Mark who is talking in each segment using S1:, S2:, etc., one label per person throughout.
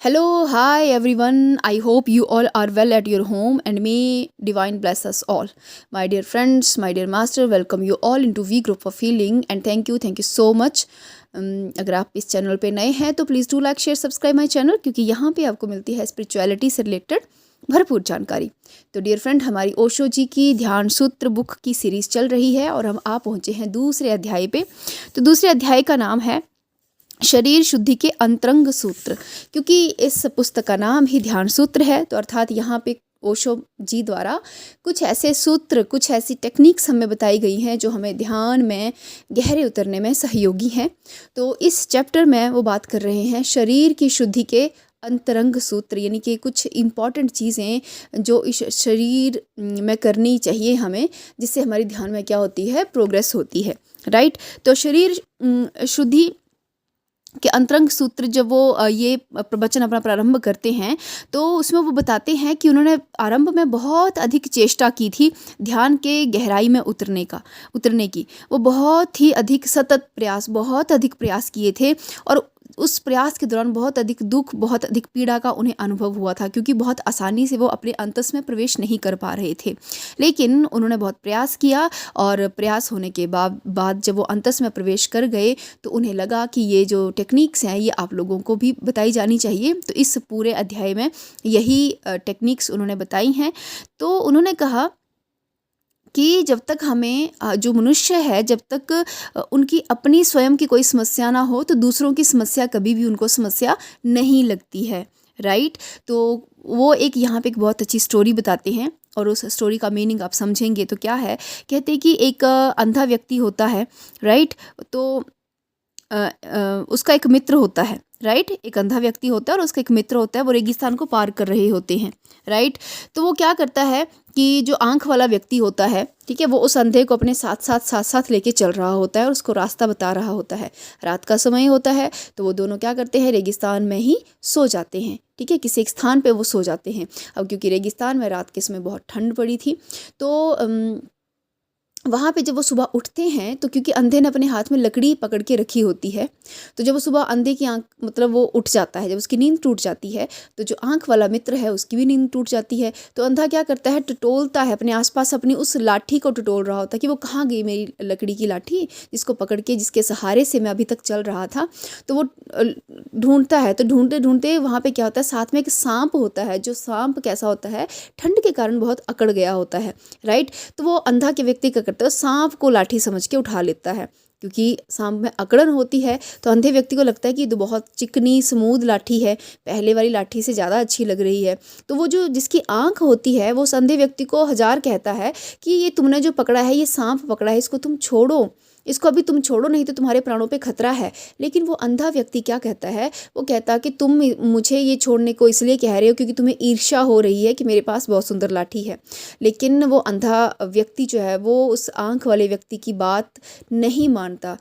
S1: Hello, hi everyone. I hope you all are well at your home and may divine bless us all. My dear friends, my dear master, welcome you all into V Group of Healing and thank you so much. अगर आप इस channel पे नए हैं तो please do like share subscribe my channel क्योंकि यहाँ पे आपको मिलती है स्पिरिचुअलिटी से रिलेटेड भरपूर जानकारी। तो डियर फ्रेंड, हमारी ओशो जी की ध्यान सूत्र बुक की सीरीज़ चल रही है और हम आ पहुँचे हैं दूसरे अध्याय पे। तो दूसरे अध्याय का नाम है शरीर शुद्धि के अंतरंग सूत्र। क्योंकि इस पुस्तक का नाम ही ध्यान सूत्र है तो अर्थात यहाँ पे ओशो जी द्वारा कुछ ऐसे सूत्र, कुछ ऐसी टेक्निक्स हमें बताई गई हैं जो हमें ध्यान में गहरे उतरने में सहयोगी हैं। तो इस चैप्टर में वो बात कर रहे हैं शरीर की शुद्धि के अंतरंग सूत्र, यानी कि कुछ इम्पॉर्टेंट चीज़ें जो इस शरीर में करनी चाहिए हमें, जिससे हमारी ध्यान में क्या होती है, प्रोग्रेस होती है। राइट। तो शरीर शुद्धि कि अंतरंग सूत्र जब वो ये प्रवचन अपना प्रारंभ करते हैं तो उसमें वो बताते हैं कि उन्होंने आरंभ में बहुत अधिक चेष्टा की थी ध्यान के गहराई में उतरने की। वो बहुत ही अधिक सतत प्रयास, बहुत अधिक प्रयास किए थे और उस प्रयास के दौरान बहुत अधिक दुख, बहुत अधिक पीड़ा का उन्हें अनुभव हुआ था क्योंकि बहुत आसानी से वो अपने अंतस में प्रवेश नहीं कर पा रहे थे। लेकिन उन्होंने बहुत प्रयास किया और प्रयास होने के बाद जब वो अंतस में प्रवेश कर गए तो उन्हें लगा कि ये जो टेक्निक्स हैं ये आप लोगों को भी बताई जानी चाहिए। तो इस पूरे अध्याय में यही टेक्निक्स उन्होंने बताई हैं। तो उन्होंने कहा कि जब तक हमें जो मनुष्य है, जब तक उनकी अपनी स्वयं की कोई समस्या ना हो तो दूसरों की समस्या कभी भी उनको समस्या नहीं लगती है। राइट। तो वो यहाँ पे एक बहुत अच्छी स्टोरी बताते हैं और उस स्टोरी का मीनिंग आप समझेंगे तो क्या है। कहते हैं कि एक अंधा व्यक्ति होता है। राइट। तो उसका एक मित्र होता है। राइट। एक अंधा व्यक्ति होता है और उसका एक मित्र होता है। वो रेगिस्तान को पार कर रहे होते हैं। राइट। तो वो क्या करता है कि जो आंख वाला व्यक्ति होता है, ठीक है, वो उस अंधे को अपने साथ लेके चल रहा होता है और उसको रास्ता बता रहा होता है। रात का समय होता है तो वो दोनों क्या करते हैं, रेगिस्तान में ही सो जाते हैं। ठीक है, किसी एक स्थान पे वो सो जाते हैं। अब क्योंकि रेगिस्तान में रात के समय बहुत ठंड पड़ी थी तो वहाँ पे जब वो सुबह उठते हैं तो क्योंकि अंधे ने अपने हाथ में लकड़ी पकड़ के रखी होती है, तो जब वो सुबह अंधे की आंख मतलब वो उठ जाता है, जब उसकी नींद टूट जाती है तो जो आंख वाला मित्र है उसकी भी नींद टूट जाती है। तो अंधा क्या करता है, टटोलता है अपने आसपास, अपनी उस लाठी को टटोल रहा होता है कि वो कहाँ गई मेरी लकड़ी की लाठी, जिसको पकड़ के, जिसके सहारे से मैं अभी तक चल रहा था। तो वो ढूंढता है। तो ढूंढते ढूंढते वहाँ पे क्या होता है, साथ में एक सांप होता है। जो सांप कैसा होता है, ठंड के कारण बहुत अकड़ गया होता है। राइट। तो वो अंधा के व्यक्ति क्या करता है, सांप को लाठी समझ के उठा लेता है क्योंकि सांप में अकड़न होती है। तो अंधे व्यक्ति को लगता है कि ये तो बहुत चिकनी स्मूथ लाठी है, पहले वाली लाठी से ज़्यादा अच्छी लग रही है। तो वो जो जिसकी आंख होती है वो उस अंधे व्यक्ति को हजार कहता है कि ये तुमने जो पकड़ा है, ये सांप पकड़ा है, इसको तुम छोड़ो, इसको अभी तुम छोड़ो, नहीं तो तुम्हारे प्राणों पे खतरा है। लेकिन वो अंधा व्यक्ति क्या कहता है, वो कहता है कि तुम मुझे ये छोड़ने को इसलिए कह रहे हो क्योंकि तुम्हें ईर्ष्या हो रही है कि मेरे पास बहुत सुंदर लाठी है। लेकिन वो अंधा व्यक्ति जो है वो उस आंख वाले व्यक्ति की बात नहीं मानता।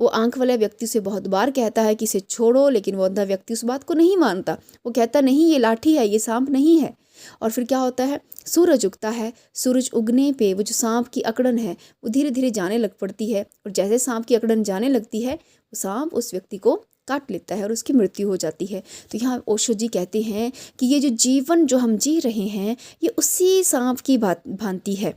S1: वो आंख वाले व्यक्ति से बहुत बार कहता है कि इसे छोड़ो, लेकिन वो अंधा व्यक्ति उस बात को नहीं मानता। वो कहता नहीं, ये लाठी है, ये सांप नहीं है। और फिर क्या होता है, सूरज उगता है। सूरज उगने पे वो जो सांप की अकड़न है वो धीरे धीरे जाने लग पड़ती है और जैसे सांप की अकड़न जाने लगती है वो सांप उस व्यक्ति को काट लेता है और उसकी मृत्यु हो जाती है। तो यहाँ ओशो जी कहते हैं कि ये जो जीवन जो हम जी रहे हैं ये उसी सांप की भांति है।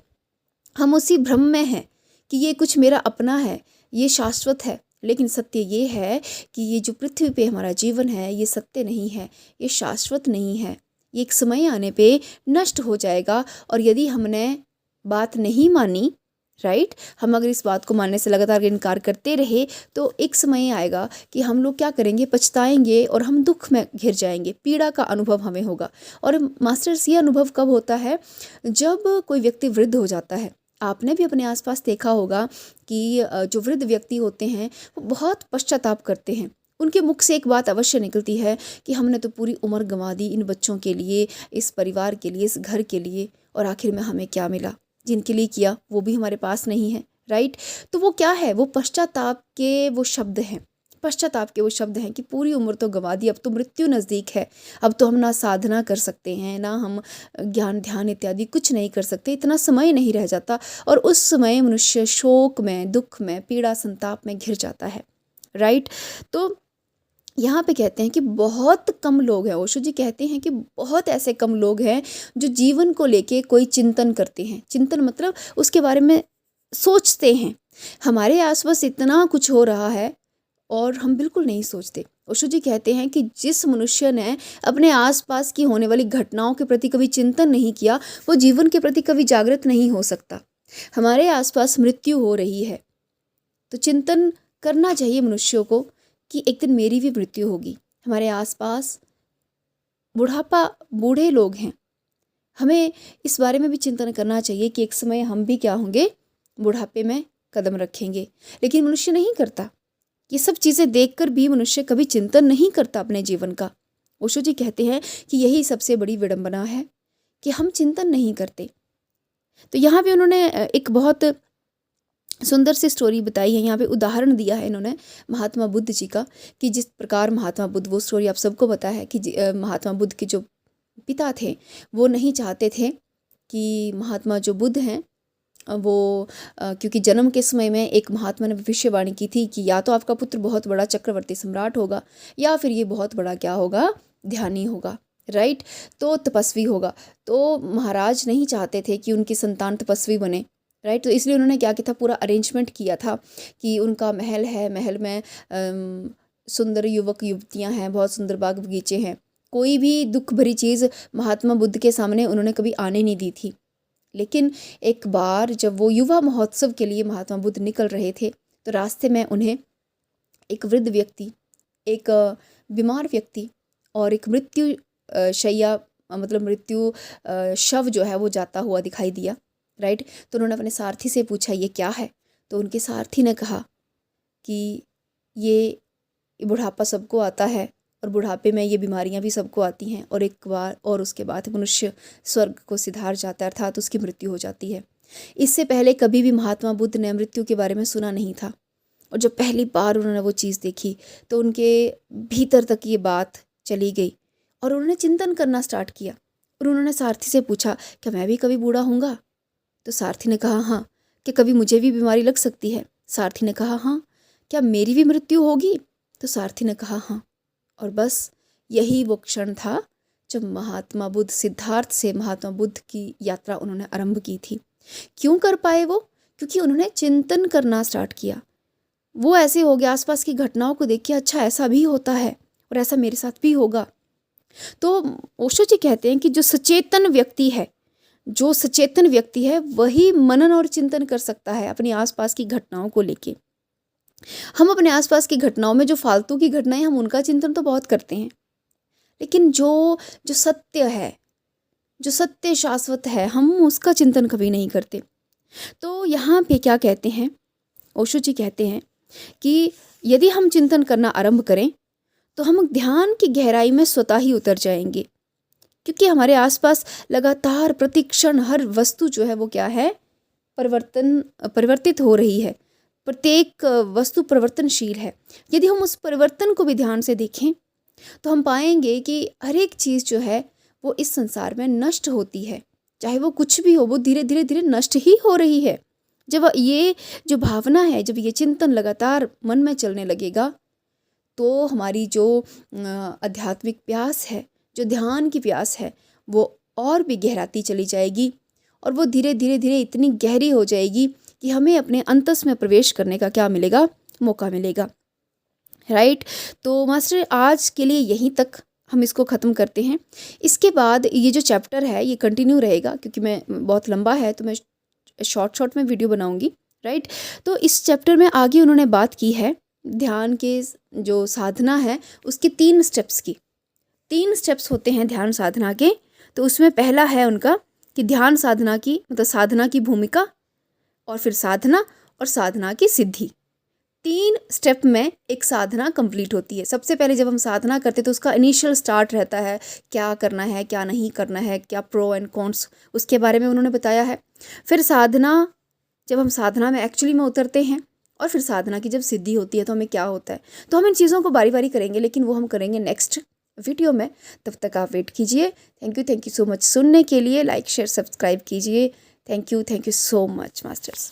S1: हम उसी भ्रम में हैं कि ये कुछ मेरा अपना है, ये शाश्वत है। लेकिन सत्य ये है कि ये जो पृथ्वी पे हमारा जीवन है ये सत्य नहीं है, ये शाश्वत नहीं है। ये एक समय आने पे नष्ट हो जाएगा और यदि हमने बात नहीं मानी, राइट, हम अगर इस बात को मानने से लगातार इनकार करते रहे तो एक समय आएगा कि हम लोग क्या करेंगे, पछताएंगे और हम दुख में घिर जाएंगे, पीड़ा का अनुभव हमें होगा। और मास्टर्स, ये अनुभव कब होता है, जब कोई व्यक्ति वृद्ध हो जाता है। आपने भी अपने आसपास देखा होगा कि जो वृद्ध व्यक्ति होते हैं वो बहुत पश्चाताप करते हैं। उनके मुख से एक बात अवश्य निकलती है कि हमने तो पूरी उम्र गंवा दी इन बच्चों के लिए, इस परिवार के लिए, इस घर के लिए, और आखिर में हमें क्या मिला, जिनके लिए किया वो भी हमारे पास नहीं है। राइट। तो वो क्या है, वो पश्चाताप के वो शब्द हैं। पश्चाताप के वो शब्द हैं कि पूरी उम्र तो गंवा दी, अब तो मृत्यु नज़दीक है, अब तो हम ना साधना कर सकते हैं, ना हम ज्ञान ध्यान इत्यादि कुछ नहीं कर सकते, इतना समय नहीं रह जाता। और उस समय मनुष्य शोक में, दुख में, पीड़ा संताप में घिर जाता है। राइट। तो यहाँ पे कहते हैं कि बहुत कम लोग हैं, ओशो जी कहते हैं कि बहुत ऐसे कम लोग हैं जो जीवन को लेके कोई चिंतन करते हैं। चिंतन मतलब उसके बारे में सोचते हैं। हमारे आसपास इतना कुछ हो रहा है और हम बिल्कुल नहीं सोचते। ओशो जी कहते हैं कि जिस मनुष्य ने अपने आसपास की होने वाली घटनाओं के प्रति कभी चिंतन नहीं किया, वो जीवन के प्रति कभी जागृत नहीं हो सकता। हमारे आसपास मृत्यु हो रही है तो चिंतन करना चाहिए मनुष्यों को कि एक दिन मेरी भी मृत्यु होगी। हमारे आसपास बुढ़ापा, बूढ़े लोग हैं, हमें इस बारे में भी चिंतन करना चाहिए कि एक समय हम भी क्या होंगे, बुढ़ापे में कदम रखेंगे। लेकिन मनुष्य नहीं करता। ये सब चीज़ें देखकर भी मनुष्य कभी चिंतन नहीं करता अपने जीवन का। ओशो जी कहते हैं कि यही सबसे बड़ी विडंबना है कि हम चिंतन नहीं करते। तो यहाँ पे उन्होंने एक बहुत सुंदर सी स्टोरी बताई है, यहाँ पे उदाहरण दिया है इन्होंने महात्मा बुद्ध जी का, कि जिस प्रकार महात्मा बुद्ध, वो स्टोरी आप सबको पता है कि महात्मा बुद्ध के जो पिता थे वो नहीं चाहते थे कि महात्मा जो बुद्ध हैं वो क्योंकि जन्म के समय में एक महात्मा ने भविष्यवाणी की थी कि या तो आपका पुत्र बहुत बड़ा चक्रवर्ती सम्राट होगा या फिर ये बहुत बड़ा क्या होगा, ध्यानी होगा, राइट, तो तपस्वी होगा। तो महाराज नहीं चाहते थे कि उनकी संतान तपस्वी बने, राइट। तो इसलिए उन्होंने क्या किया था, पूरा अरेंजमेंट किया था कि उनका महल है, महल में सुंदर युवक युवतियां हैं, बहुत सुंदर बाग बगीचे हैं, कोई भी दुख भरी चीज़ महात्मा बुद्ध के सामने उन्होंने कभी आने नहीं दी थी। लेकिन एक बार जब वो युवा महोत्सव के लिए महात्मा बुद्ध निकल रहे थे तो रास्ते में उन्हें एक वृद्ध व्यक्ति, एक बीमार व्यक्ति और एक मृत्यु शैया मतलब मृत्यु शव जो है वो जाता हुआ दिखाई दिया, राइट। तो उन्होंने अपने सारथी से पूछा ये क्या है, तो उनके सारथी ने कहा कि ये बुढ़ापा सबको आता है और बुढ़ापे में ये बीमारियां भी सबको आती हैं और एक बार और उसके बाद मनुष्य स्वर्ग को सिधार जाता है, अर्थात उसकी मृत्यु हो जाती है। इससे पहले कभी भी महात्मा बुद्ध ने मृत्यु के बारे में सुना नहीं था और जब पहली बार उन्होंने वो चीज़ देखी तो उनके भीतर तक ये बात चली गई और उन्होंने चिंतन करना स्टार्ट किया। और उन्होंने सारथी से पूछा क्या मैं भी कभी बूढ़ा होऊंगा? तो सारथी ने कहा हाँ। क्या कभी मुझे भी बीमारी लग सकती है? सारथी ने कहा हाँ। क्या मेरी भी मृत्यु होगी? तो सारथी ने कहा हाँ। और बस यही वो क्षण था जब महात्मा बुद्ध, सिद्धार्थ से महात्मा बुद्ध की यात्रा उन्होंने आरंभ की थी। क्यों कर पाए वो? क्योंकि उन्होंने चिंतन करना स्टार्ट किया। वो ऐसे हो गया, आसपास की घटनाओं को देख के अच्छा ऐसा भी होता है और ऐसा मेरे साथ भी होगा। तो ओशो जी कहते हैं कि जो सचेतन व्यक्ति है वही मनन और चिंतन कर सकता है अपनी आसपास की घटनाओं को लेके। हम अपने आसपास की घटनाओं में जो फालतू की घटनाएं, हम उनका चिंतन तो बहुत करते हैं, लेकिन जो जो सत्य है, जो सत्य शाश्वत है, हम उसका चिंतन कभी नहीं करते। तो यहाँ पे क्या कहते हैं, ओशो जी कहते हैं कि यदि हम चिंतन करना आरंभ करें तो हम ध्यान की गहराई में स्वतः ही उतर जाएंगे, क्योंकि हमारे आसपास लगातार प्रतिक्षण हर वस्तु जो है वो क्या है, परिवर्तित हो रही है। प्रत्येक वस्तु परिवर्तनशील है। यदि हम उस परिवर्तन को भी ध्यान से देखें तो हम पाएंगे कि हर एक चीज़ जो है वो इस संसार में नष्ट होती है, चाहे वो कुछ भी हो, वो धीरे धीरे धीरे नष्ट ही हो रही है। जब ये जो भावना है, जब ये चिंतन लगातार मन में चलने लगेगा तो हमारी जो आध्यात्मिक प्यास है, जो ध्यान की प्यास है, वो और भी गहराती चली जाएगी और वो धीरे धीरे धीरे इतनी गहरी हो जाएगी कि हमें अपने अंतस में प्रवेश करने का क्या मिलेगा, मौका मिलेगा, राइट। तो मास्टर आज के लिए यहीं तक हम इसको ख़त्म करते हैं। इसके बाद ये जो चैप्टर है ये कंटिन्यू रहेगा, क्योंकि मैं बहुत लंबा है तो मैं शॉर्ट में वीडियो बनाऊंगी, राइट। तो इस चैप्टर में आगे उन्होंने बात की है ध्यान के जो साधना है उसके 3 स्टेप्स की। 3 स्टेप्स होते हैं ध्यान साधना के। तो उसमें पहला है उनका कि ध्यान साधना की मतलब साधना की भूमिका, और फिर साधना और साधना की सिद्धि। 3 स्टेप में एक साधना कंप्लीट होती है। सबसे पहले जब हम साधना करते तो उसका इनिशियल स्टार्ट रहता है, क्या करना है क्या नहीं करना है, क्या प्रो एंड कॉन्स, उसके बारे में उन्होंने बताया है। फिर साधना, जब हम साधना में एक्चुअली में उतरते हैं, और फिर साधना की जब सिद्धि होती है तो हमें क्या होता है। तो हम इन चीज़ों को बारी बारी करेंगे, लेकिन वो हम करेंगे नेक्स्ट वीडियो में। तब तक आप वेट कीजिए। थैंक यू सो मच सुनने के लिए। लाइक शेयर सब्सक्राइब कीजिए। Thank you so much masters.